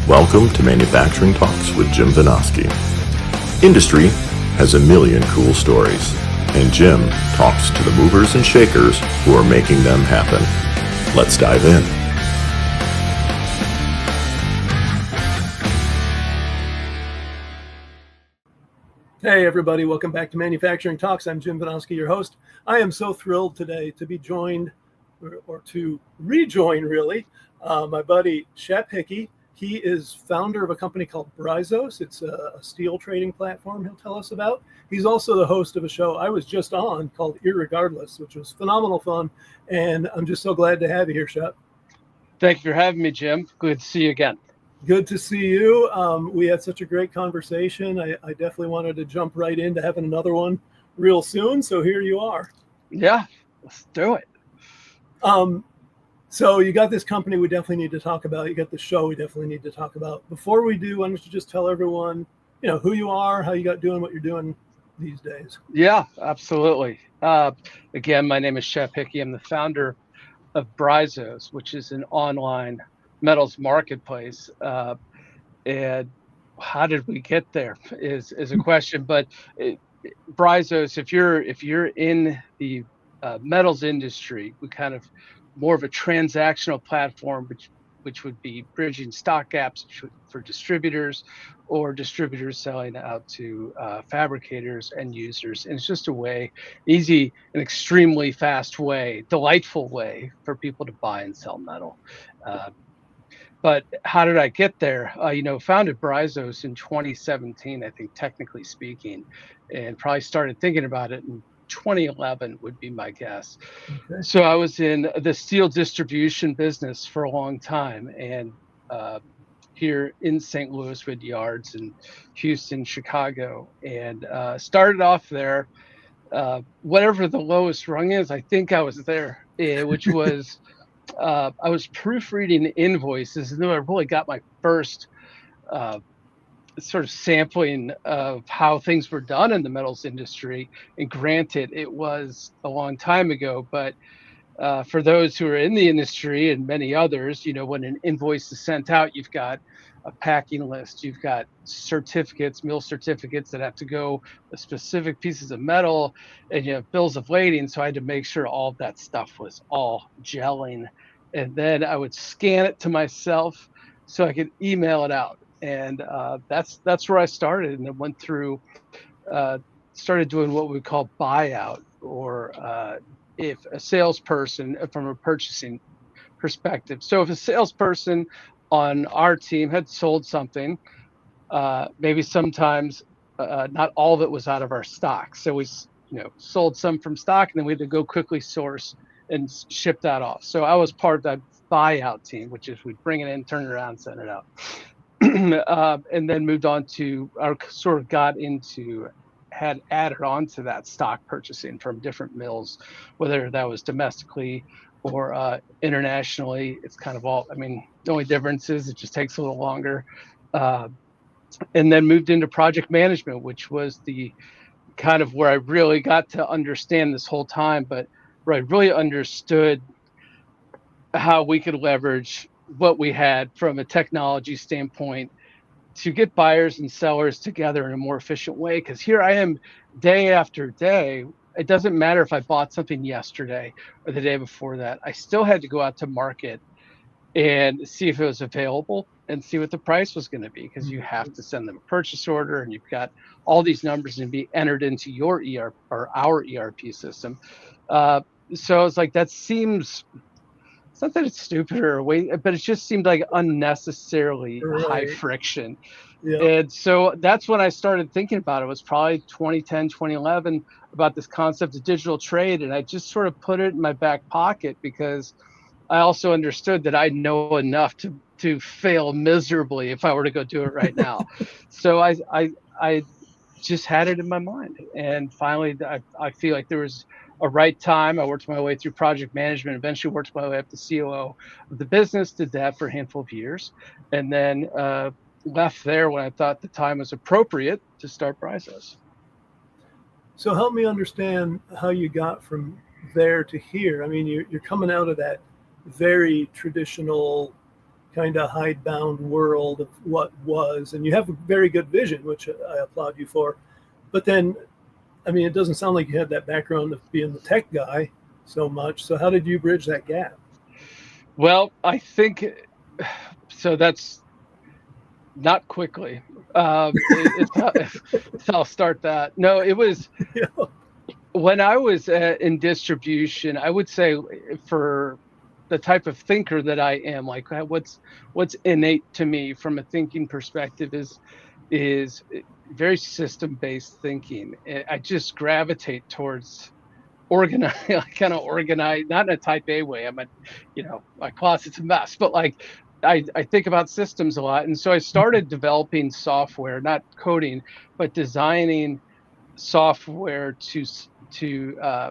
Welcome to Manufacturing Talks with Jim Vinosky. Industry has a million cool stories, and Jim talks to the movers and shakers who are making them happen. Let's dive in. Hey everybody, welcome back to Manufacturing Talks. I'm Jim Vinosky, your host. I am so thrilled today to be joined, or to rejoin really, my buddy Shep Hickey. He is founder of a company called Bryzos. It's a steel trading platform he'll tell us about. He's also the host of a show I was just on called Irregardless, which was phenomenal fun. And I'm just so glad to have you here, Shep. Thank you for having me, Jim. Good to see you again. Good to see you. We had such a great conversation. I definitely wanted to jump right into having another one real soon. So here you are. Yeah, let's do it. So you got this company we definitely need to talk about. You got the show we definitely need to talk about. Before we do, why don't you just tell everyone, who you are, how you got doing what you're doing these days? Yeah, absolutely. Again, my name is Shep Hickey. I'm the founder of Bryzos, which is an online metals marketplace. And how did we get there is a question. But Bryzos, if you're in the metals industry, we kind of more of a transactional platform, which would be bridging stock gaps for distributors or distributors selling out to fabricators and users. And it's just a way, easy and extremely fast way, delightful way for people to buy and sell metal. But how did I get there? Founded Bryzos in 2017, I think, technically speaking, and probably started thinking about it in 2011 would be my guess. Okay. So I was in the steel distribution business for a long time, and here in St. Louis with yards in Houston, Chicago, and started off there. Whatever the lowest rung is, I think I was there, which was I was proofreading invoices, and then I really got my first sort of sampling of how things were done in the metals industry. And granted, it was a long time ago, but for those who are in the industry and many others, when an invoice is sent out, you've got a packing list, you've got certificates, mill certificates that have to go with specific pieces of metal, and you have bills of lading. So I had to make sure all of that stuff was all gelling. And then I would scan it to myself so I could email it out. And that's where I started, and then went through, started doing what we call buyout, or if a salesperson from a purchasing perspective. So if a salesperson on our team had sold something, maybe sometimes not all of it was out of our stock. So we, sold some from stock, and then we had to go quickly source and ship that off. So I was part of that buyout team, which is we'd bring it in, turn it around, send it out. And then moved on to, or sort of got into, had added on to that stock purchasing from different mills, whether that was domestically or internationally. It's kind of all, the only difference is it just takes a little longer. And then moved into project management, which was the kind of where I really got to understand this whole time, but where I really understood how we could leverage what we had from a technology standpoint to get buyers and sellers together in a more efficient way. Because here I am day after day. It doesn't matter if I bought something yesterday or the day before that. I still had to go out to market and see if it was available and see what the price was going to be, because you have to send them a purchase order, and you've got all these numbers and be entered into your ERP or our ERP system. So it's like, that seems, it's not that it's stupid or but it just seemed like unnecessarily high friction. Yeah. And so that's when I started thinking about it. It was probably 2010, 2011, about this concept of digital trade. And I just sort of put it in my back pocket, because I also understood that I know enough to fail miserably if I were to go do it right now. So I just had it in my mind. And finally, I feel like there was a right time. I worked my way through project management, eventually worked my way up to COO of the business, did that for a handful of years, and then left there when I thought the time was appropriate to start Bryzos. So help me understand how you got from there to here? I mean, you're coming out of that very traditional kind of hidebound world of what was, and you have a very good vision, which I applaud you for. But then, I mean, it doesn't sound like you had that background of being the tech guy so much. So how did you bridge that gap? Well, I think so. That's not quickly. I'll start that. No, it was Yeah. when I was in distribution. I would say for the type of thinker that I am, like what's innate to me from a thinking perspective is very system based thinking. I just gravitate towards organize, kind of organize, not in a type A way. I'm a, my closet's a mess, but like I think about systems a lot. And so I started developing software, not coding, but designing software to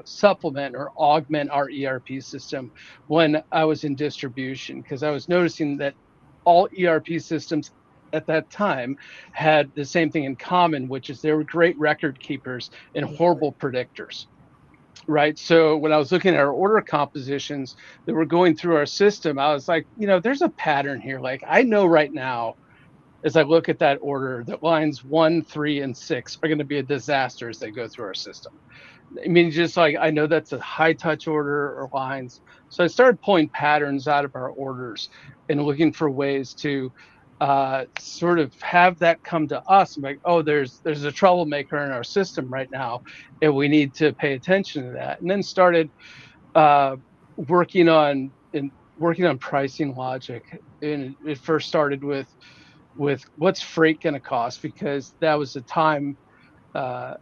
supplement or augment our ERP system when I was in distribution, because I was noticing that all ERP systems at that time had the same thing in common, which is they were great record keepers and horrible predictors. Right. So when I was looking at our order compositions that were going through our system, I was like, there's a pattern here. Like I know right now, as I look at that order, that lines 1, 3, and 6 are going to be a disaster as they go through our system. I mean, just like I know that's a high touch order or lines. So I started pulling patterns out of our orders and looking for ways to sort of have that come to us. I'm like, oh, there's a troublemaker in our system right now, and we need to pay attention to that. And then started uh, working on pricing logic. And it first started with what's freight going to cost, because that was the time uh,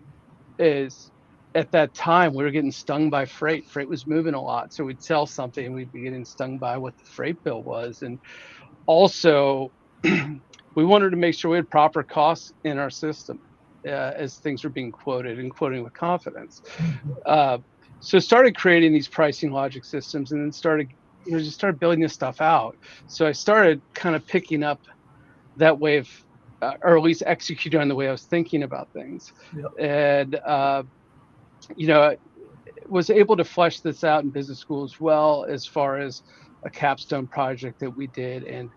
is at that time we were getting stung by freight. Freight was moving a lot, so we'd sell something and we'd be getting stung by what the freight bill was. And also we wanted to make sure we had proper costs in our system as things were being quoted and quoting with confidence. uh, so started creating these pricing logic systems, and then started just started building this stuff out. So I started kind of picking up that way of or at least execute on the way I was thinking about things. Yep. And you know, was able to flesh this out in business school as well, as far as a capstone project that we did. And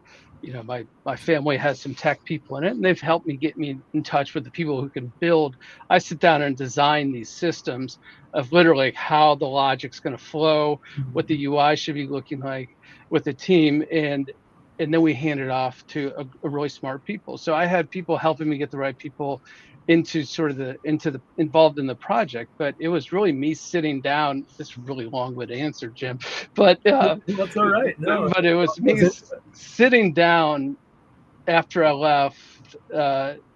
my family has some tech people in it, and they've helped me get me in touch with the people who can build. I sit down and design these systems of literally how the logic's going to flow, what the UI should be looking like with the team, and then we hand it off to a really smart people. So I had people helping me get the right people into sort of the involved in the project. But it was really me sitting down. This is a really long-winded answer, Jim, but That's all right. No, but it was me sitting down after I left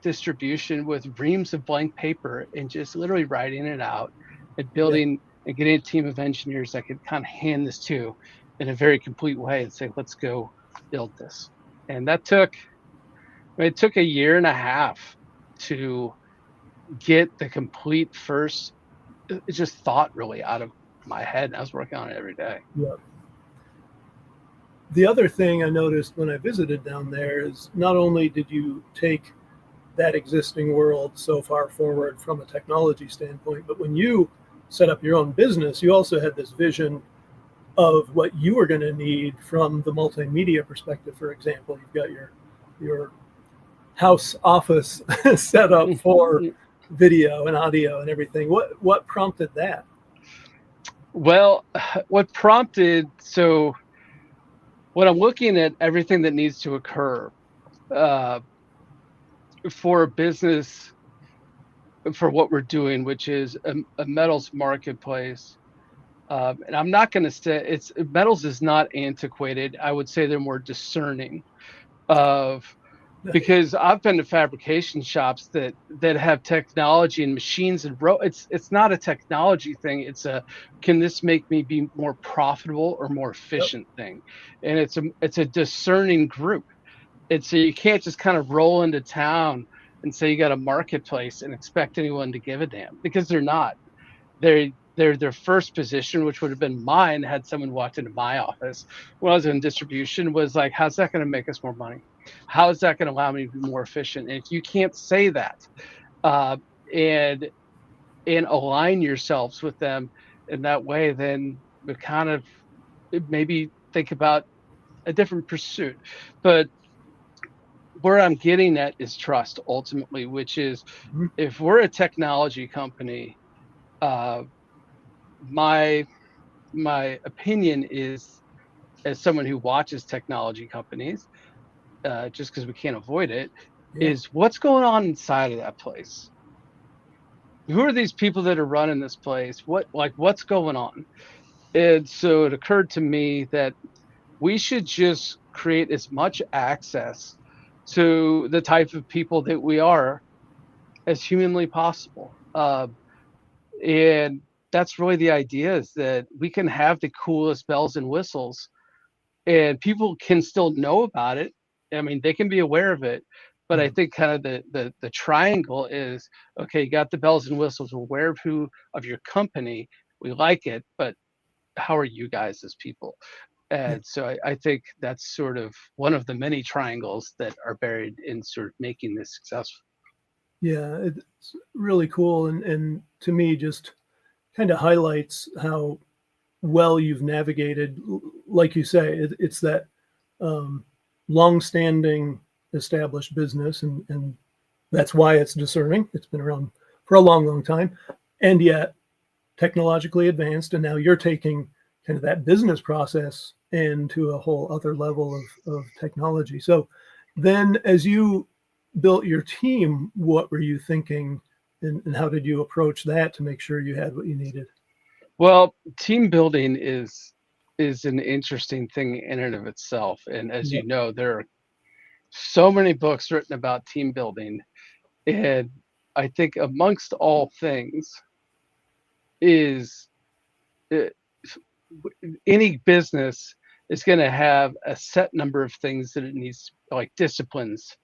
distribution with reams of blank paper and just literally writing it out and building and getting a team of engineers I could kind of hand this to in a very complete way and say, let's go build this. And it took a year and a half to get the complete first just thought really out of my head. And I was working on it every day. Yeah. The other thing I noticed when I visited down there is not only did you take that existing world so far forward from a technology standpoint, but when you set up your own business, you also had this vision of what you were going to need from the multimedia perspective. For example, you've got your house office set up for video and audio and everything. What prompted that? Well, what prompted, so when I'm looking at everything that needs to occur for a business, for what we're doing, which is a metals marketplace, and I'm not going to say metals is not antiquated. I would say they're more discerning of, because I've been to fabrication shops that have technology and machines and it's not a technology thing. It's a, can this make me be more profitable or more efficient thing? And it's a discerning group. It's so you can't just kind of roll into town and say you got a marketplace and expect anyone to give a damn, because they're not. Their first position, which would have been mine had someone walked into my office when I was in distribution, was like, how's that going to make us more money? How is that going to allow me to be more efficient? And if you can't say that and align yourselves with them, in that way, then we kind of maybe think about a different pursuit. But where I'm getting at is trust ultimately, which is Mhm. if we're a technology company, uh, my my opinion is, as someone who watches technology companies, just because we can't avoid it, Yeah. is what's going on inside of that place. Who are these people that are running this place? What's going on? And so it occurred to me that we should just create as much access to the type of people that we are as humanly possible. And that's really the idea, is that we can have the coolest bells and whistles and people can still know about it. I mean, they can be aware of it, but I Yeah. think kind of the triangle is, okay, you got the bells and whistles, we're aware of who of your company, we like it, but how are you guys as people? Yeah. And so I think that's sort of one of the many triangles that are buried in sort of making this successful. Yeah. It's really cool. And to me, just kind of highlights how well you've navigated. Like you say, it's that um, long-standing established business, and that's why it's discerning. It's been around for a long, long time, and yet technologically advanced. And now you're taking kind of that business process into a whole other level of technology. So then, as you built your team, what were you thinking, and how did you approach that to make sure you had what you needed? Well, team building is an interesting thing in and of itself. And as Yeah. you know, there are so many books written about team building. And I think amongst all things is, uh, any business is going to have a set number of things that it needs, like disciplines,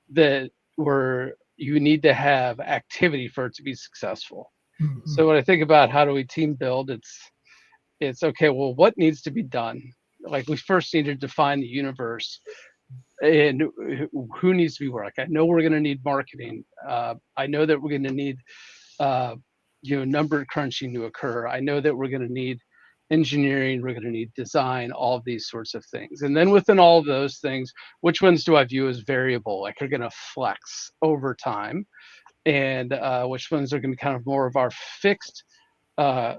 that where you need to have activity for it to be successful. Mhm. So when I think about how do we team build, it's okay, well, what needs to be done? Like, we first need to define the universe and who needs to be where. Like, I know we're going to need marketing. I know that we're going to need uh, number crunching to occur. I know that we're going to need engineering, we're going to need design, all of these sorts of things. And then within all of those things, which ones do I view as variable, like are going to flex over time, and which ones are going to be kind of more of our fixed, uh,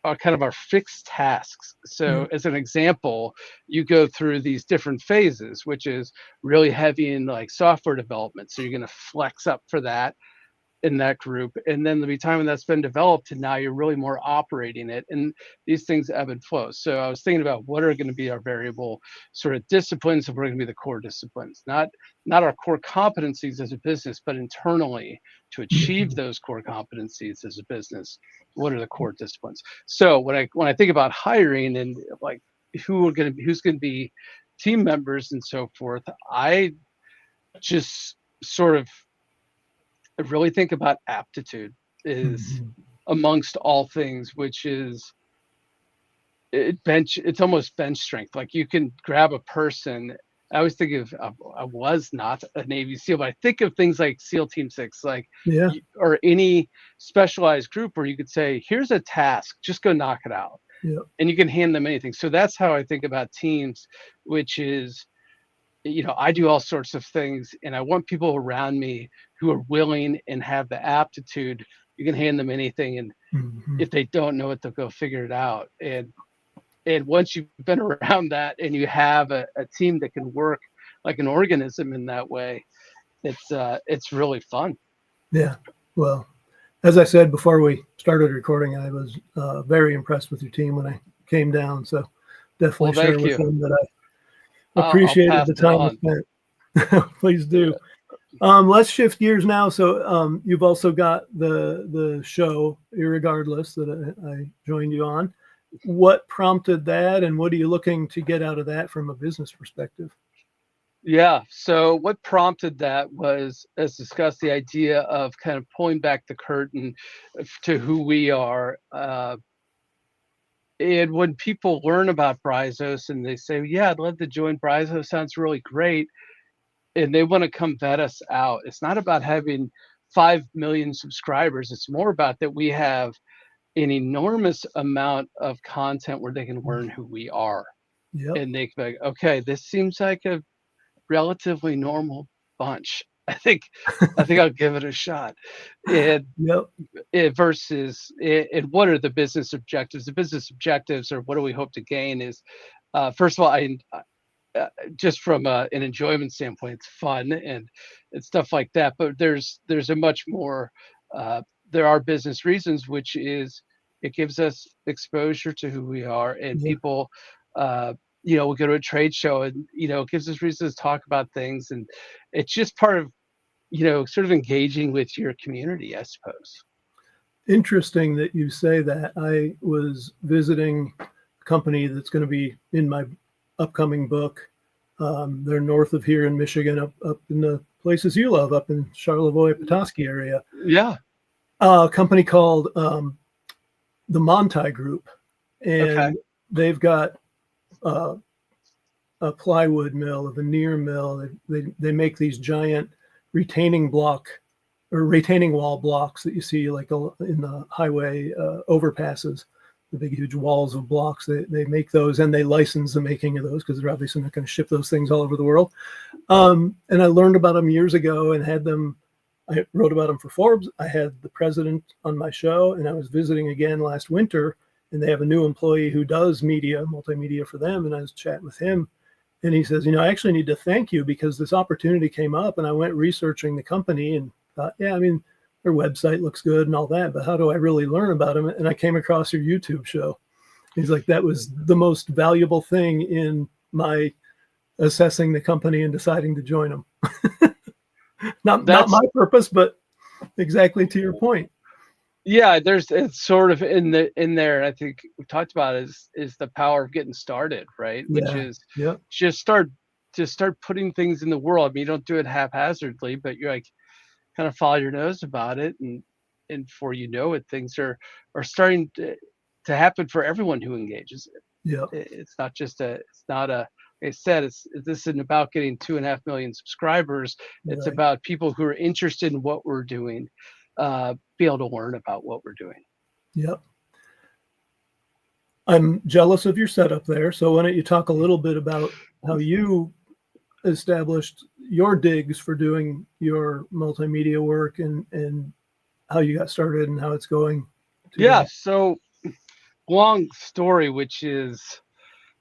are kind of our fixed tasks. Yeah. So as an example, you go through these different phases, which is really heavy in like software development. So you're going to flex up for that in that group, and then there'll be time when that's been developed and now you're really more operating it, and these things ebb and flow. So I was thinking about what are going to be our variable sort of disciplines, and what are going to be the core disciplines, not our core competencies as a business, but internally to achieve Mhm. those core competencies as a business, what are the core disciplines? So when I think about hiring and like who's going to be team members and so forth, I just sort of really think about aptitude is Mhm. amongst all things, which is it's almost bench strength. Like, you can grab a person. I always think of, I was not a Navy SEAL, but I think of things like SEAL Team 6, like, Yeah. or any specialized group where you could say, here's a task, just go knock it out. Yeah. And you can hand them anything. So that's how I think about teams, which is, I do all sorts of things, and I want people around me who are willing and have the aptitude. You can hand them anything, and Mhm. if they don't know it, they'll go figure it out. And once you've been around that and you have a team that can work like an organism in that way, it's really fun. Yeah. Well, as I said before we started recording, I was very impressed with your team when I came down. So definitely Well, share thank with you. them that I I'll appreciated pass the it time on. spent. Please Yeah. do. Let's shift gears now. So you've also got the show Irregardless that I joined you on. What prompted that, and what are you looking to get out of that from a business perspective? Yeah. So what prompted that was, as discussed, the idea of kind of pulling back the curtain to who we are. And when people learn about Bryzos and they say, "Yeah, I'd love to join Bryzos, sounds really great," and they want to come vet us out, it's not about having 5 million subscribers. It's more about that we have an enormous amount of content where they can learn who we are. Yep. And they can be like, okay, this seems like a relatively normal bunch. I think I'll give it a shot. And Yep. versus and what are the business objectives? The business objectives, or what do we hope to gain, is first of all, just from an enjoyment standpoint, it's fun and stuff like that. But there's a much more there are business reasons, which is it gives us exposure to who we are, and Yeah. people we go to a trade show, and it gives us reasons to talk about things, and it's just part of sort of engaging with your community, I suppose. Interesting that you say that. I was visiting a company that's going to be in my upcoming book. They're north of here in Michigan, up in the places you love, up in Charlevoix, Petoskey area. Yeah. A company called the Monti Group, and Okay. they've got a plywood mill, a veneer mill. They make these giant retaining block or retaining wall blocks that you see like in the highway overpasses, the big huge walls of blocks. They make those, and they license the making of those because they're obviously not going to ship those things all over the world. And I learned about them years ago and had them. I wrote about them for Forbes. I had the president on my show, and I was visiting again last winter, and they have a new employee who does multimedia for them. And I was chatting with him, and he says, I actually need to thank you because this opportunity came up, and I went researching the company and thought, yeah, I mean, their website looks good and all that, but how do I really learn about them? And I came across your YouTube show. He's like, that was the most valuable thing in my assessing the company and deciding to join them. Not my purpose, but exactly to your point. Yeah, it's sort of in there. I think we talked about is the power of getting started, right? Which Yeah. is Yep. just start putting things in the world. I mean, you don't do it haphazardly, but you're like kind of follow your nose about it, and before you know it, things are starting to happen for everyone who engages it. Yep. It's not a like I said, this isn't about getting 2.5 million subscribers. It's Right. about people who are interested in what we're doing, be able to learn about what we're doing. Yep. I'm jealous of your setup there. So why don't you talk a little bit about how you established your digs for doing your multimedia work and how you got started and how it's going today. Yeah. So long story,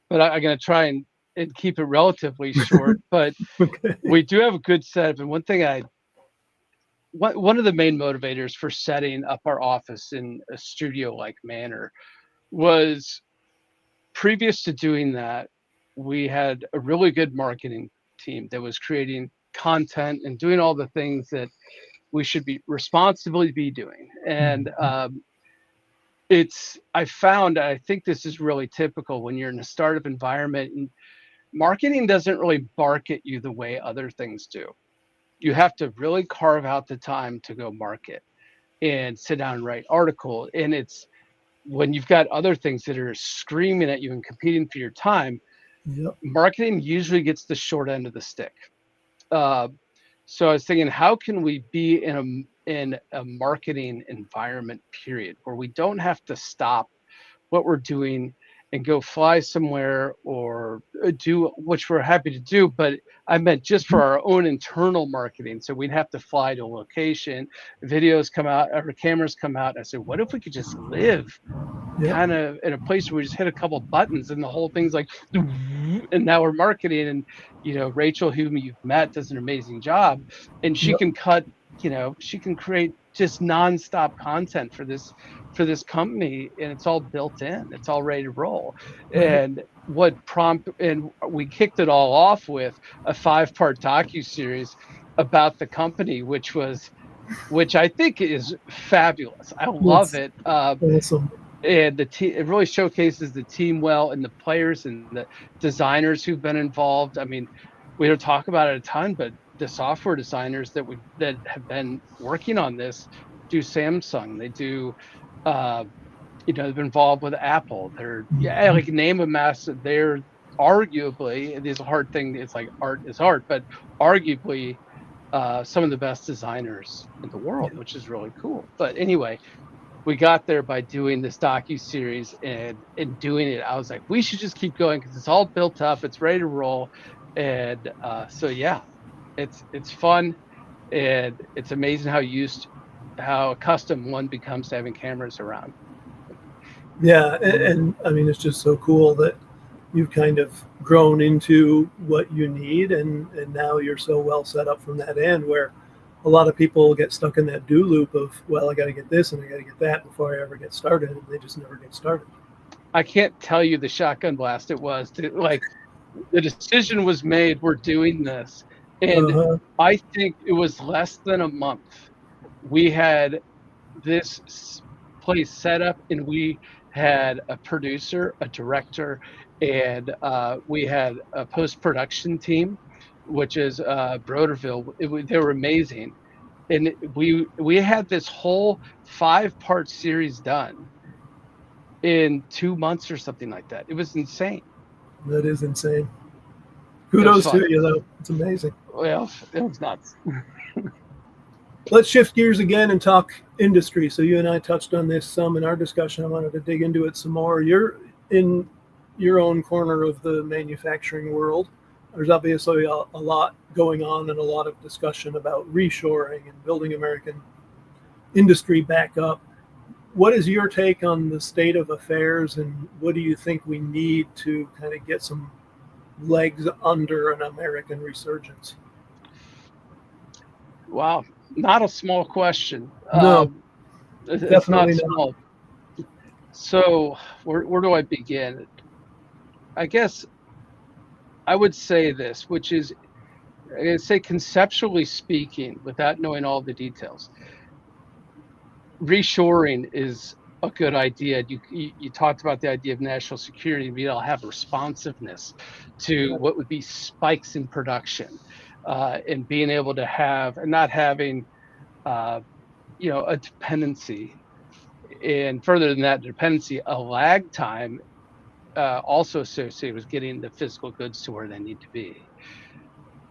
but I'm going to try and keep it relatively short. But Okay. we do have a good setup. And one of the main motivators for setting up our office in a studio-like manner was, previous to doing that, we had a really good marketing team that was creating content and doing all the things that we should be responsibly be doing. And I think this is really typical when you're in a startup environment, and marketing doesn't really bark at you the way other things do. You have to really carve out the time to go market and sit down and write article. And it's when you've got other things that are screaming at you and competing for your time, Yep. marketing usually gets the short end of the stick. So I was thinking, how can we be in a marketing environment, period, where we don't have to stop what we're doing and go fly somewhere or do, which we're happy to do, but I meant just for our own internal marketing. So we'd have to fly to a location, videos come out, or cameras come out. And I said, what if we could just live Yep. kind of in a place where we just hit a couple buttons and the whole thing's like, and now we're marketing. And Rachel, whom you've met, does an amazing job, and she Yep. can she can create just nonstop content for this company, and it's all built in, it's all ready to roll. Right. And we kicked it all off with a 5-part docu-series about the company, which I think is fabulous. I love it. Awesome. And it really showcases the team well, and the players and the designers who've been involved. I mean, we don't talk about it a ton, but the software designers that have been working on this do Samsung. They do, they've been involved with Apple. Like name a massive. They're arguably, it is a hard thing. It's like art is art, but arguably some of the best designers in the world, which is really cool. But anyway, we got there by doing this docu-series, and in doing it, I was like, we should just keep going because it's all built up, it's ready to roll. And so yeah, it's fun, and it's amazing how accustomed one becomes to having cameras around. Yeah, and I mean, it's just so cool that you've kind of grown into what you need, and now you're so well set up from that end where a lot of people get stuck in that do loop of, well, I got to get this and I got to get that before I ever get started, and they just never get started. I can't tell you the shotgun blast it was to, like, the decision was made, we're doing this. And Uh-huh. I think it was less than a month. We had this place set up, and we had a producer, a director, and we had a post-production team, which is Broderville. They were amazing. And we had this whole 5-part series done in 2 months or something like that. It was insane. That is insane. It was Kudos fun. to you, though. It's amazing. Well, it was nuts. Let's shift gears again and talk industry. So you and I touched on this some in our discussion. I wanted to dig into it some more. You're in your own corner of the manufacturing world. There's obviously a lot going on and a lot of discussion about reshoring and building American industry back up. What is your take on the state of affairs, and what do you think we need to kind of get some legs under an American resurgence? Wow, not a small question. No, It's not definitely not. small. So where do I begin? I guess I would say this, which is, I'd say conceptually speaking, without knowing all the details, reshoring is a good idea. You talked about the idea of national security, being able to have responsiveness to what would be spikes in production, and being able to have, and not having uh, a dependency, and further than that dependency, a lag time, also associated with getting the physical goods to where they need to be.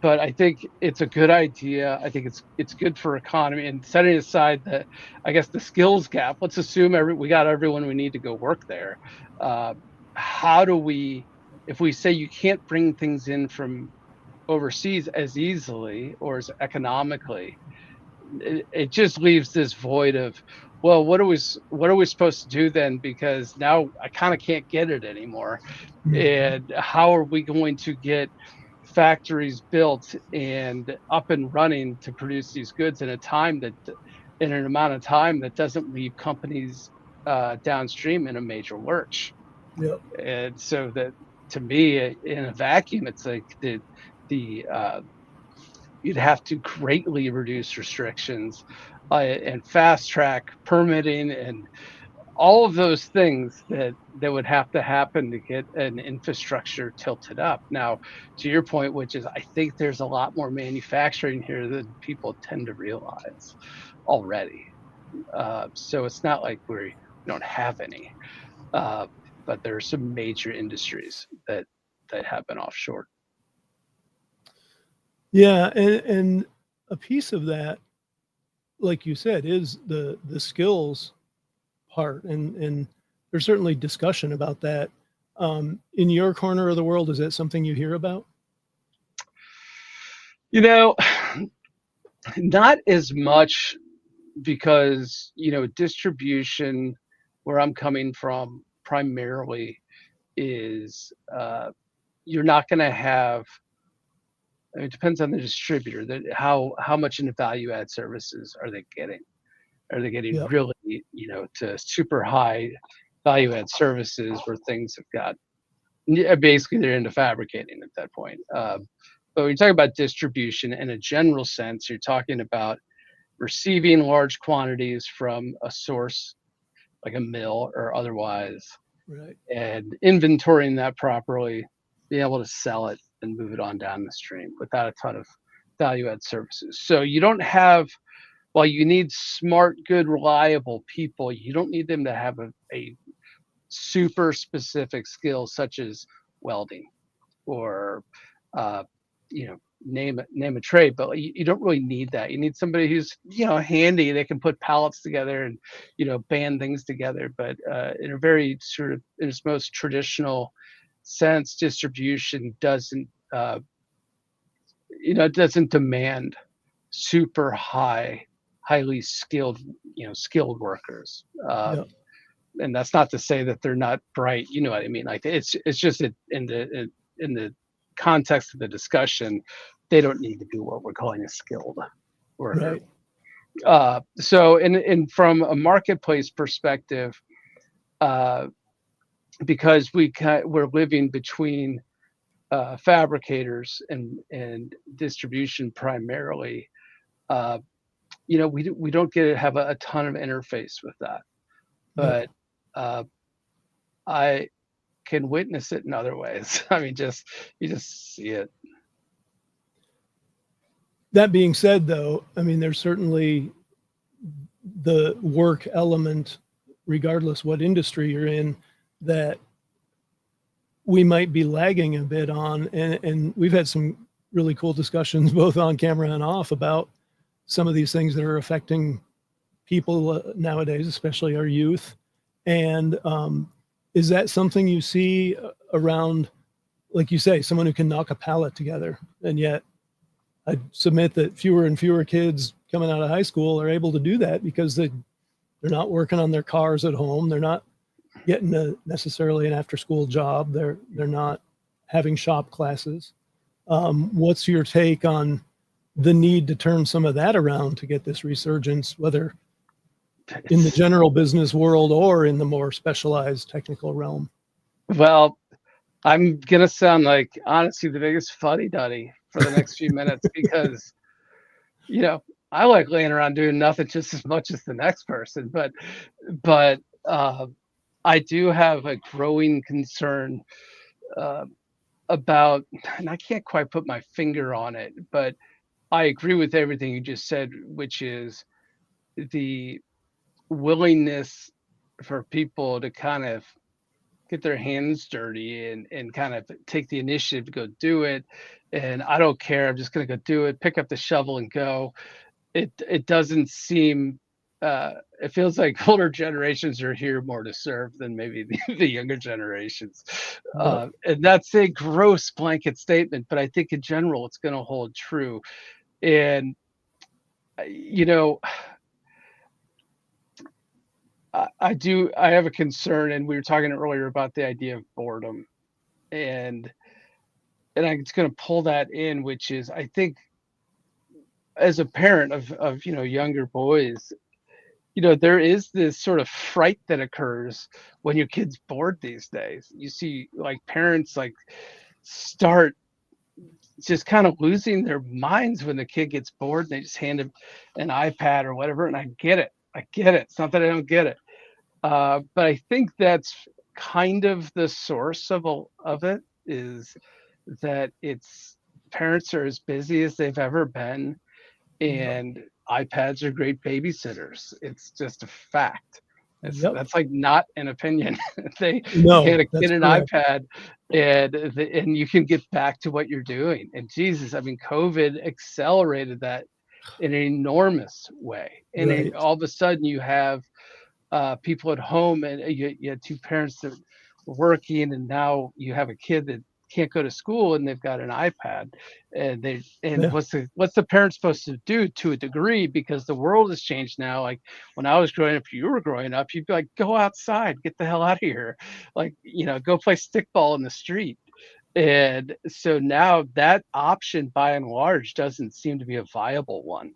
But I think it's a good idea. I think it's good for economy, and setting aside the, I guess, the skills gap. Let's assume we got everyone we need to go work there. Uh, how do we, if we say you can't bring things in from overseas as easily or as economically, it just leaves this void of, well, what are we supposed to do then, because now I kind of can't get it anymore. Mhm. And how are we going to get factories built and up and running to produce these goods in an amount of time that doesn't leave companies downstream in a major lurch. Yep. And so that, to me, in a vacuum, it's like the you'd have to greatly reduce restrictions, and fast track permitting and all of those things that would have to happen to get an infrastructure tilted up. Now, to your point, which is, I think there's a lot more manufacturing here than people tend to realize already. So it's not like we don't have any, uh, but there are some major industries that have been offshore. Yeah, and a piece of that, like you said, is the skills part, and there's certainly discussion about that. In your corner of the world, is that something you hear about? You know, not as much, because distribution, where I'm coming from primarily, is you're not going to have, it depends on the distributor, that how much in the value add services are they getting. Are they getting Yep. really, to super high value add services where things have got, yeah, basically they're into fabricating at that point. But when you're talking about distribution in a general sense, you're talking about receiving large quantities from a source like a mill or otherwise, Right. and inventorying that properly, being able to sell it and move it on down the stream without a ton of value add services. So you don't have, while you need smart, good, reliable people, you don't need them to have a super specific skill such as welding or uh, name a trade, but you don't really need that. You need somebody who's, handy. They can put pallets together and, band things together. But in a very sort of, in its most traditional sense, distribution doesn't, doesn't demand super highly skilled, skilled workers. Yeah. And that's not to say that they're not bright. You know what I mean? Like it's just in the context of the discussion, they don't need to be what we're calling a skilled worker. Right. So in from a marketplace perspective, because we're living between fabricators and distribution primarily, we don't get to have a ton of interface with that, but I can witness it in other ways. I mean, you just see it. That being said, though, I mean, there's certainly the work element, regardless what industry you're in, that we might be lagging a bit on. And we've had some really cool discussions, both on camera and off, about some of these things that are affecting people nowadays, especially our youth. And is that something you see around, like you say, someone who can knock a pallet together? And yet I submit that fewer and fewer kids coming out of high school are able to do that because they're not working on their cars at home. They're not getting necessarily an after-school job. They're not having shop classes. What's your take on the need to turn some of that around to get this resurgence, whether in the general business world or in the more specialized technical realm? Well, I'm gonna sound like, honestly, the biggest fuddy-duddy for the next few minutes because, I like laying around doing nothing just as much as the next person. But I do have a growing concern about, and I can't quite put my finger on it, but I agree with everything you just said, which is the willingness for people to kind of get their hands dirty and kind of take the initiative to go do it. And I don't care, I'm just going to go do it, pick up the shovel and go. It doesn't seem, it feels like older generations are here more to serve than maybe the younger generations. And that's a gross blanket statement, but I think in general, it's going to hold true. And, I have a concern, and we were talking earlier about the idea of boredom, and I'm just going to pull that in, which is, I think, as a parent of younger boys, there is this sort of fright that occurs when your kid's bored these days. You see, like, parents like start just kind of losing their minds when the kid gets bored and they just hand him an iPad or whatever. And I get it. It's not that I don't get it. But I think that's kind of the source of it, is that it's parents are as busy as they've ever been, and iPads are great babysitters. It's just a fact. That's like not an opinion. They hand a kid an iPad and you can get back to what you're doing. And Jesus, I mean, COVID accelerated that in an enormous way. And all of a sudden you have people at home, and you had two parents that were working, and now you have a kid that can't go to school and they've got an iPad, and what's the parent supposed to do to a degree, because the world has changed now. Like when I was growing up, you were growing up, you'd be like, go outside, get the hell out of here, like, go play stickball in the street. And so now that option by and large doesn't seem to be a viable one.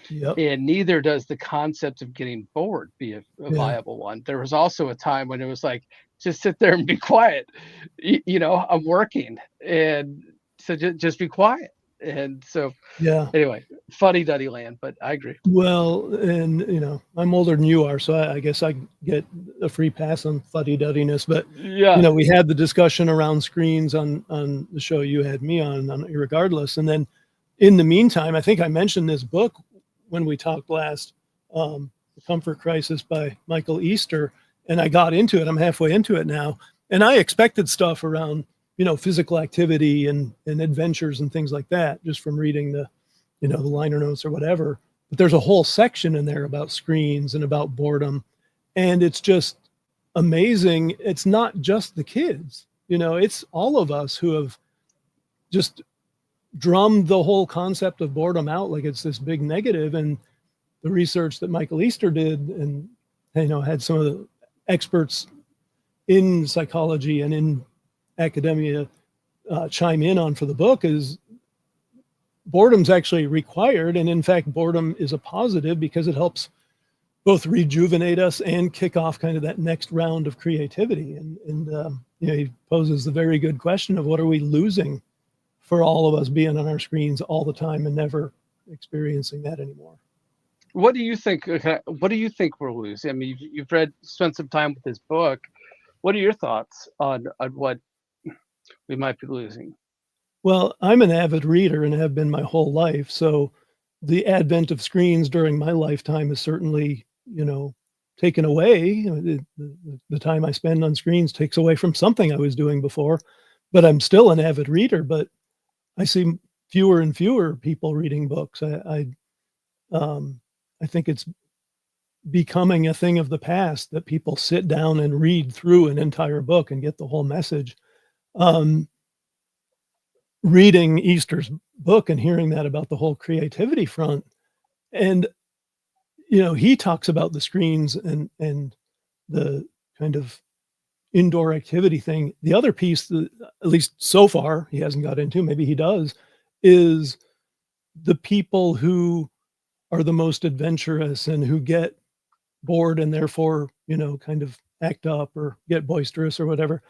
And neither does the concept of getting bored be a viable one. There was also a time when it was like, just sit there and be quiet. I'm working, and so just be quiet. And so, anyway, fuddy-duddy land, but I agree. Well, and I'm older than you are, so I guess I get a free pass on fuddy-duddiness. But we had the discussion around screens on the show you had me on Irregardless, and then in the meantime, I think I mentioned this book when we talked last, The Comfort Crisis by Michael Easter, and I got into it. I'm halfway into it now, and I expected stuff around physical activity and adventures and things like that, just from reading the liner notes or whatever. But there's a whole section in there about screens and about boredom. And it's just amazing. It's not just the kids, it's all of us who have just drummed the whole concept of boredom out like it's this big negative. And the research that Michael Easter did, and had some of the experts in psychology and in academia chime in on for the book, is boredom's actually required. And in fact, boredom is a positive because it helps both rejuvenate us and kick off kind of that next round of creativity. And he poses the very good question of what are we losing for all of us being on our screens all the time and never experiencing that anymore. What do you think? What do you think we're losing? I mean, you've spent some time with this book. What are your thoughts on what we might be losing? Well, I'm an avid reader and have been my whole life. So the advent of screens during my lifetime is certainly, taken away. The time I spend on screens takes away from something I was doing before, but I'm still an avid reader. But I see fewer and fewer people reading books. I think it's becoming a thing of the past that people sit down and read through an entire book and get the whole message. Reading Easter's book and hearing that about the whole creativity front, and he talks about the screens and the kind of indoor activity thing. The other piece that, at least so far, he hasn't got into, maybe he does, is the people who are the most adventurous and who get bored and therefore, kind of act up or get boisterous or whatever.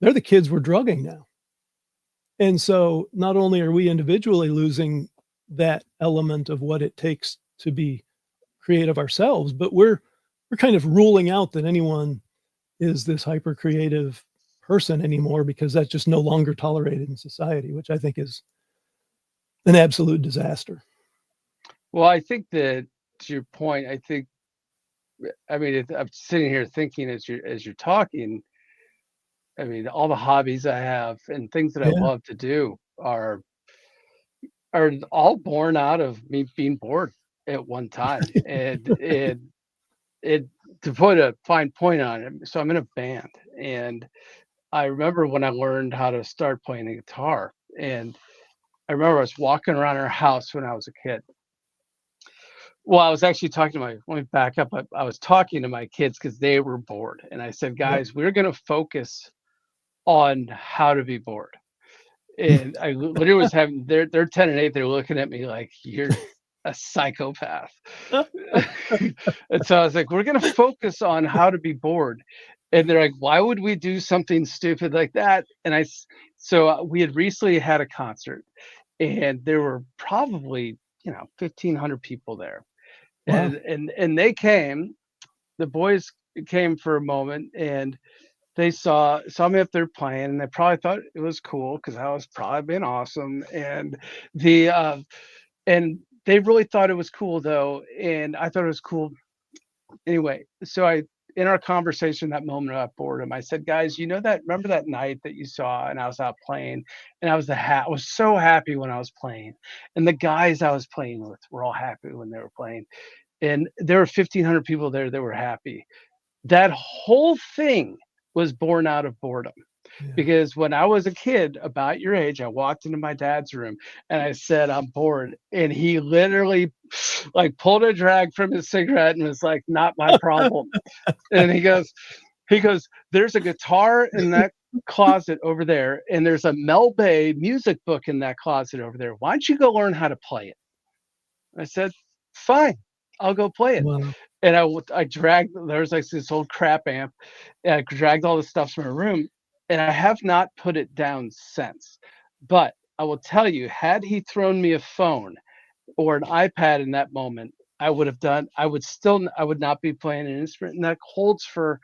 They're the kids we're drugging now. And so not only are we individually losing that element of what it takes to be creative ourselves, but we're kind of ruling out that anyone is this hyper creative person anymore, because that's just no longer tolerated in society, which I think is an absolute disaster. Well, I think that, to your point, I'm sitting here thinking as you're talking. I mean, all the hobbies I have and things that I love to do are all born out of me being bored at one time. And it to put a fine point on it. So I'm in a band, and I remember when I learned how to start playing the guitar. And I remember I was walking around our house when I was a kid. Well, I was actually talking to let me back up. I was talking to my kids because they were bored. And I said, guys, we're going to focus on how to be bored. And I literally was having, they're 10 and 8. They're looking at me like, you're a psychopath. And so I was like, we're going to focus on how to be bored. And they're like, why would we do something stupid like that? And so we had recently had a concert, and there were probably, 1,500 people there. Wow. And they came, the boys came for a moment, and they saw me up there playing, and they probably thought it was cool because I was probably being awesome. And and they really thought it was cool though, and I thought it was cool anyway. So in our conversation, that moment about boredom, I said, guys, remember that night that you saw and I was out playing, and I was so happy when I was playing, and the guys I was playing with were all happy when they were playing, and there were 1,500 people there that were happy. That whole thing was born out of boredom. Because when I was a kid about your age, I walked into my dad's room and I said, I'm bored. And he literally pulled a drag from his cigarette and was like, not my problem. And he goes, there's a guitar in that closet over there, and there's a Mel Bay music book in that closet over there. Why don't you go learn how to play it? I said, fine, I'll go play it. Wow. And I dragged, there was this old crap amp, and I dragged all the stuff from my room, and I have not put it down since. But I will tell you, had he thrown me a phone or an iPad in that moment, I would not be playing an instrument. And that holds for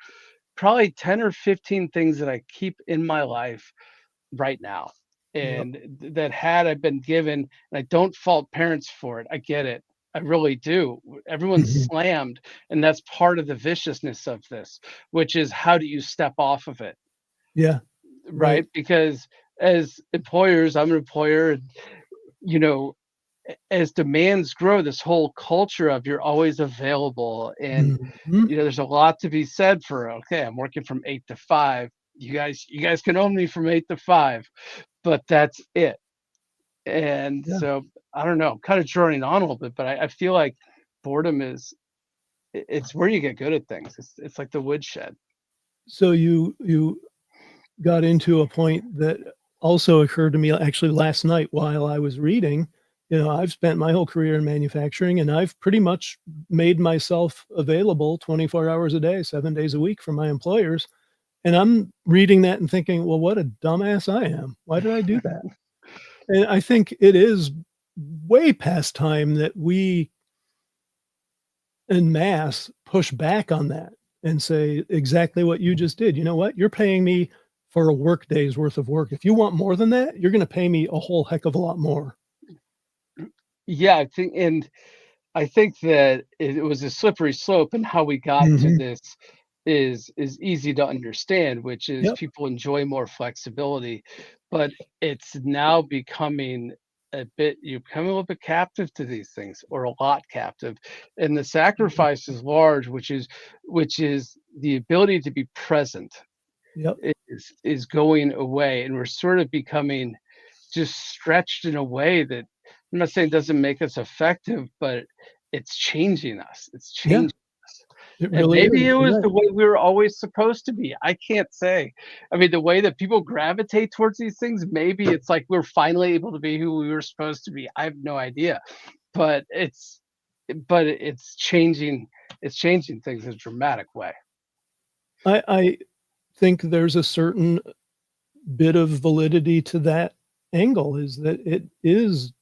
probably 10 or 15 things that I keep in my life right now. And that had I been given, and I don't fault parents for it. I get it. I really do. Everyone's slammed, and that's part of the viciousness of this, which is how do you step off of it? Yeah. Right? Because as employers, I'm an employer, and you know, as demands grow, this whole culture of you're always available, and Mhm. there's a lot to be said for, okay, I'm working from 8 to 5. You guys can own me from 8 to 5, but that's it. And Yeah. so I don't know, I'm kind of droning on a little bit, but I feel like boredom is it's where you get good at things. It's like the woodshed. So you got into a point that also occurred to me actually last night while I was reading. I've spent my whole career in manufacturing, and I've pretty much made myself available 24 hours a day, 7 days a week for my employers. And I'm reading that and thinking, well, what a dumbass I am. Why did I do that? And I think it is way past time that we en masse push back on that and say exactly what you just did. You know what? You're paying me for a work day's worth of work. If you want more than that, you're going to pay me a whole heck of a lot more. Yeah, I think that it was a slippery slope, and how we got to Mhm. this is easy to understand, which is Yep. people enjoy more flexibility, but it's now becoming you become a little bit captive to these things, or a lot captive, and the Mhm. sacrifice is large, which is the ability to be present Yep. is going away, and we're sort of becoming just stretched in a way that, I'm not saying doesn't make us effective, but it's changing us. It's Yeah. changing us. It And really maybe is. it You're was right. the way we were always supposed to be. I can't say. I mean, the way that people gravitate towards these things, maybe it's like we're finally able to be who we were supposed to be. I have no idea. But it's changing things in a dramatic way. I think there's a certain bit of validity to that angle is that it is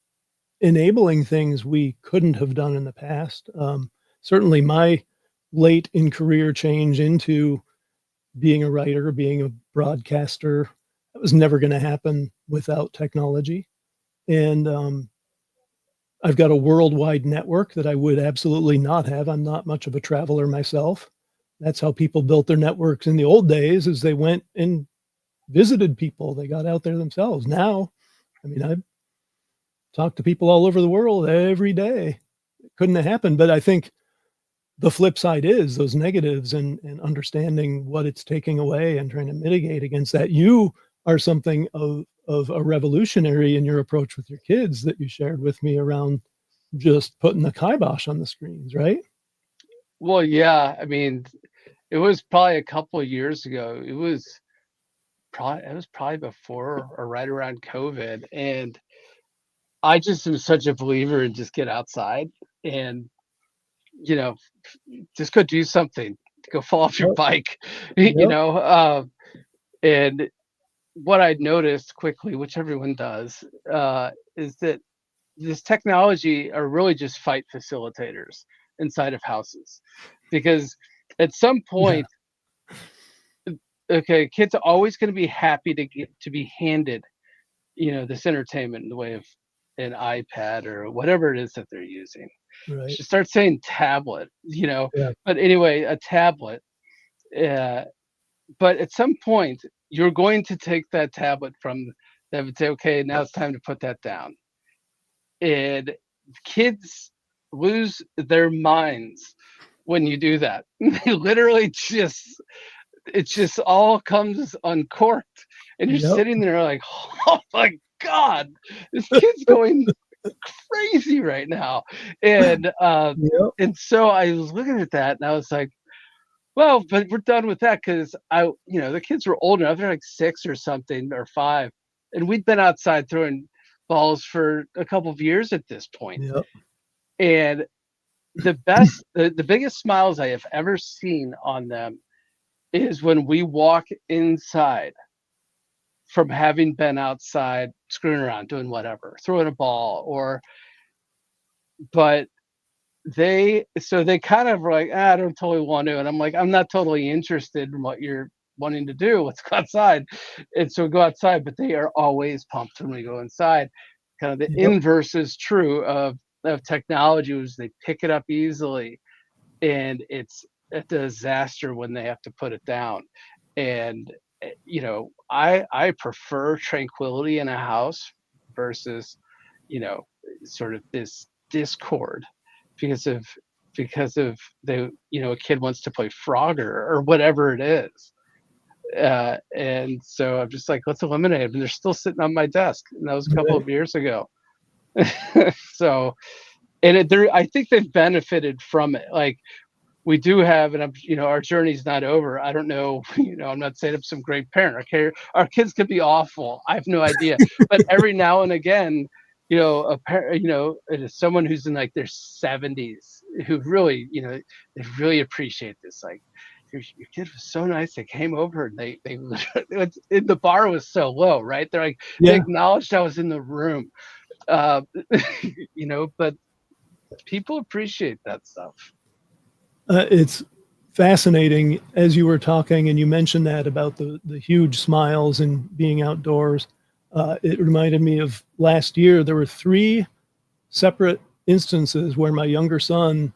enabling things we couldn't have done in the past. Certainly my late in career change into being a writer, being a broadcaster, that was never gonna happen without technology, and, I've got a worldwide network that I would absolutely not have. I'm not much of a traveler myself. That's how people built their networks in the old days, is they went and visited people. They got out there themselves. Now, I mean, I talk to people all over the world every day. It couldn't have happened, but I think the flip side is those negatives and understanding what it's taking away and trying to mitigate against that. You are something of a revolutionary in your approach with your kids that you shared with me around just putting the kibosh on the screens, right? Well, yeah, I mean, it was probably a couple of years ago. It was probably before or right around COVID, and I just am such a believer in just get outside and, you know, just go do something. Go fall off your Yep, bike, yep, and what I noticed quickly, which everyone does, is that this technology are really just fight facilitators inside of houses, because at some yeah, point, okay, kids are always going to be happy to be handed, this entertainment in the way of an iPad or whatever it is that they're using. right, Should start saying tablet. yeah, But anyway, a tablet. Uh, but at some point, you're going to take that tablet from them and say, okay, now it's time to put that down. And kids lose their minds when you do that. They literally it just all comes uncorked. And you're yep, sitting there like, oh my God, this kid's going crazy right now. And yep, so I was looking at that and I was like, well, but we're done with that, because the kids were old enough. They're like 6 or something or 5, and we'd been outside throwing balls for a couple of years at this point. yep, And the biggest smiles I have ever seen on them is when we walk inside from having been outside screwing around, doing whatever, throwing a ball, but they kind of were like, I don't totally want to. And I'm like, I'm not totally interested in what you're wanting to do. Let's go outside. And so we go outside, but they are always pumped when we go inside. Kind of the yep, inverse is true of technology, was they pick it up easily, and it's a disaster when they have to put it down. And I prefer tranquility in a house versus, sort of this discord because of a kid wants to play Frogger or whatever it is. And so I'm just like, let's eliminate them. And they're still sitting on my desk. And that was a couple Right. of years ago. So, I think they've benefited from it. Like, we do have, and our journey's not over. I don't know, I'm not saying I'm some great parent. Okay, our kids could be awful. I have no idea. But every now and again, it is someone who's in like their 70s who really, they really appreciate this. Like, your kid was so nice. They came over and they the bar was so low, right? They're like, they Yeah. acknowledged I was in the room. Uh, but people appreciate that stuff. It's fascinating as you were talking and you mentioned that about the huge smiles and being outdoors. It reminded me of last year. There were 3 separate instances where my younger son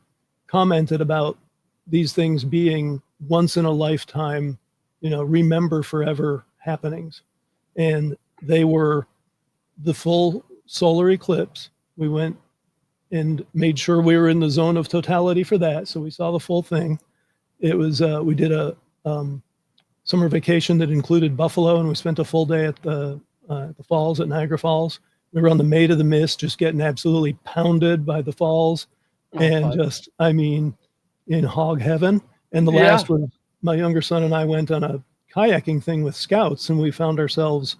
commented about these things being once in a lifetime, remember forever happenings. And they were the full solar eclipse. We went and made sure we were in the zone of totality for that. So we saw the full thing. It was, we did a summer vacation that included Buffalo, and we spent a full day at the falls at Niagara Falls. We were on the Maid of the Mist, just getting absolutely pounded by the falls, and just, in hog heaven. And the last was my younger son and I went on a kayaking thing with scouts, and we found ourselves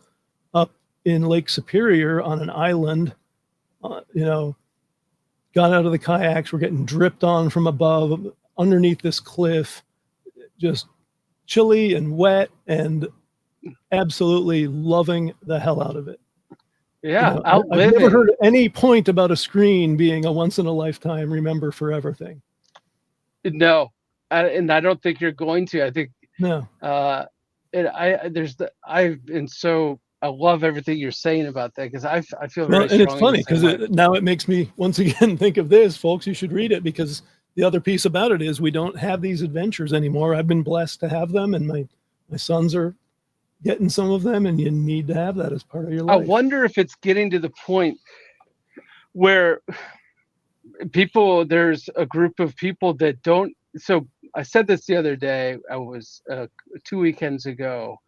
up in Lake Superior on an island, got out of the kayaks, we're getting dripped on from above underneath this cliff, just chilly and wet and absolutely loving the hell out of it. Yeah, I've never heard any point about a screen being a once in a lifetime, remember forever thing. No, and I don't think you're going to. I think no. I love everything you're saying about that because I feel well, very and it's funny because now it makes me once again think of this, folks. You should read it because the other piece about it is we don't have these adventures anymore. I've been blessed to have them, and my sons are getting some of them, and you need to have that as part of your life. I wonder if it's getting to the point where there's a group of people that don't. So I said this the other day. I was 2 weekends ago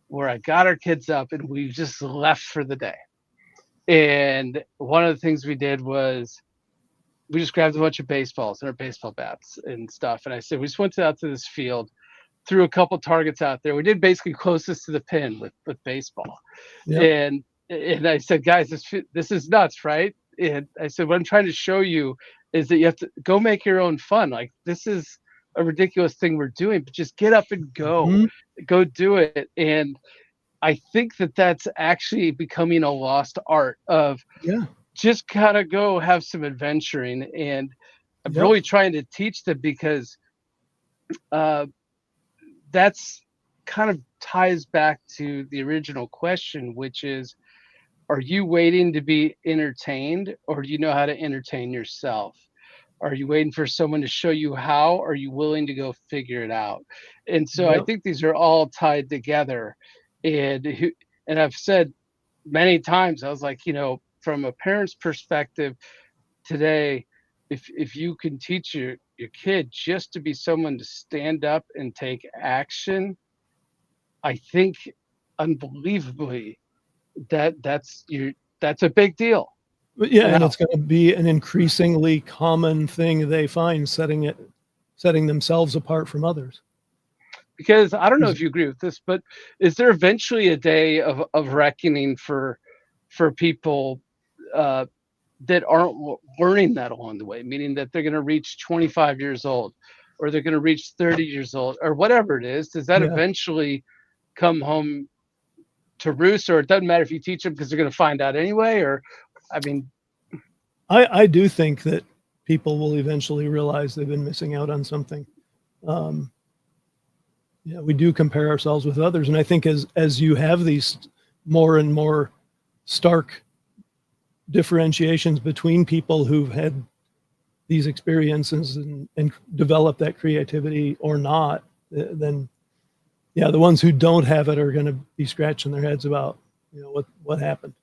where I got our kids up and we just left for the day. And one of the things we did was we just grabbed a bunch of baseballs and our baseball bats and stuff. And I said, we just went out to this field, threw a couple targets out there. We did basically closest to the pin with baseball. Yep. And I said, guys, this is nuts, right? And I said, what I'm trying to show you is that you have to go make your own fun. Like, this is a ridiculous thing we're doing, but just get up and go, go do it. And I think that that's actually becoming a lost art of just kind of go have some adventuring. And I'm really trying to teach them because that's kind of ties back to the original question, which is, are you waiting to be entertained, or do you know how to entertain yourself? Are you waiting for someone to show you how? Or are you willing to go figure it out? And so I think these are all tied together. And I've said many times, I was like, from a parent's perspective today, if you can teach your kid just to be someone to stand up and take action, I think unbelievably that's a big deal. And it's going to be an increasingly common thing they find, setting themselves apart from others. Because I don't know if you agree with this, but is there eventually a day of reckoning for people that aren't learning that along the way, meaning that they're going to reach 25 years old or they're going to reach 30 years old or whatever it is? Does that eventually come home to roost, or it doesn't matter if you teach them because they're going to find out anyway? Or, I do think that people will eventually realize they've been missing out on something. We do compare ourselves with others. And I think as you have these more and more stark differentiations between people who've had these experiences and develop that creativity or not, then Yeah, the ones who don't have it are going to be scratching their heads about, what happened.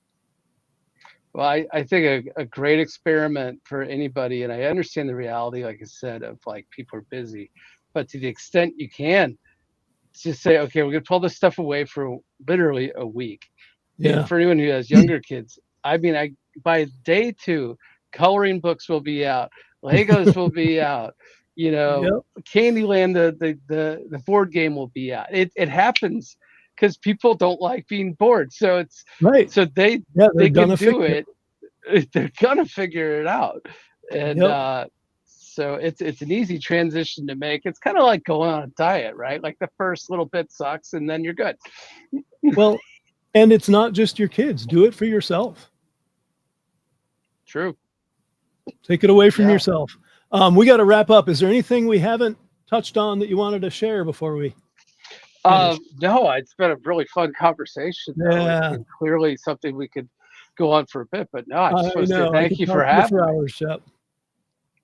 Well, I think a great experiment for anybody, and I understand the reality, like I said, of like people are busy, but to the extent you can, just say, okay, we're gonna pull this stuff away for literally a week. Yeah. And for anyone who has younger kids, I mean, by day 2, coloring books will be out, Legos will be out, Yep. Candyland, the board game will be out. It happens because people don't like being bored. So Right. they Yeah, they're can gonna do figure it. They're gonna figure it out. And Yep. so it's an easy transition to make. It's kind of like going on a diet, right? Like the first little bit sucks and then you're good. Well, and it's not just your kids. Do it for yourself. True. Take it away from Yeah. yourself. We got to wrap up. Is there anything we haven't touched on that you wanted to share before we? No, it's been a really fun conversation. Yeah. And clearly something we could go on for a bit, but no, I just want to say I thank could you talk for to you having for me. hours, Shep.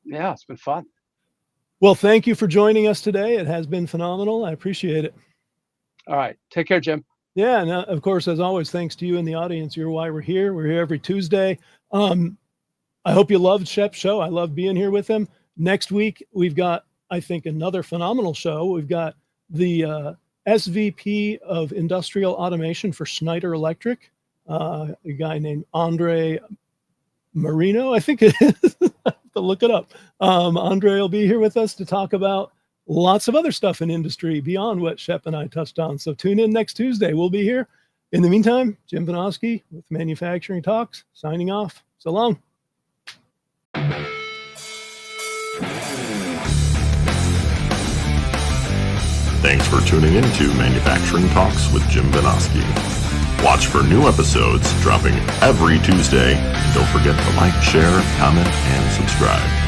Yeah, it's been fun. Well, thank you for joining us today. It has been phenomenal. I appreciate it. All right. Take care, Jim. Yeah, and of course, as always, thanks to you in the audience. You're why we're here. We're here every Tuesday. I hope you loved Shep's show. I love being here with him. Next week, we've got, I think, another phenomenal show. We've got the SVP of Industrial Automation for Schneider Electric, a guy named Andre Marino, I think it is. I have to look it up. Andre will be here with us to talk about lots of other stuff in industry beyond what Shep and I touched on. So tune in next Tuesday. We'll be here. In the meantime, Jim Vinosky with Manufacturing Talks, signing off. So long. Thanks for tuning in to Manufacturing Talks with Jim Vinosky. Watch for new episodes dropping every Tuesday. And don't forget to like, share, comment, and subscribe.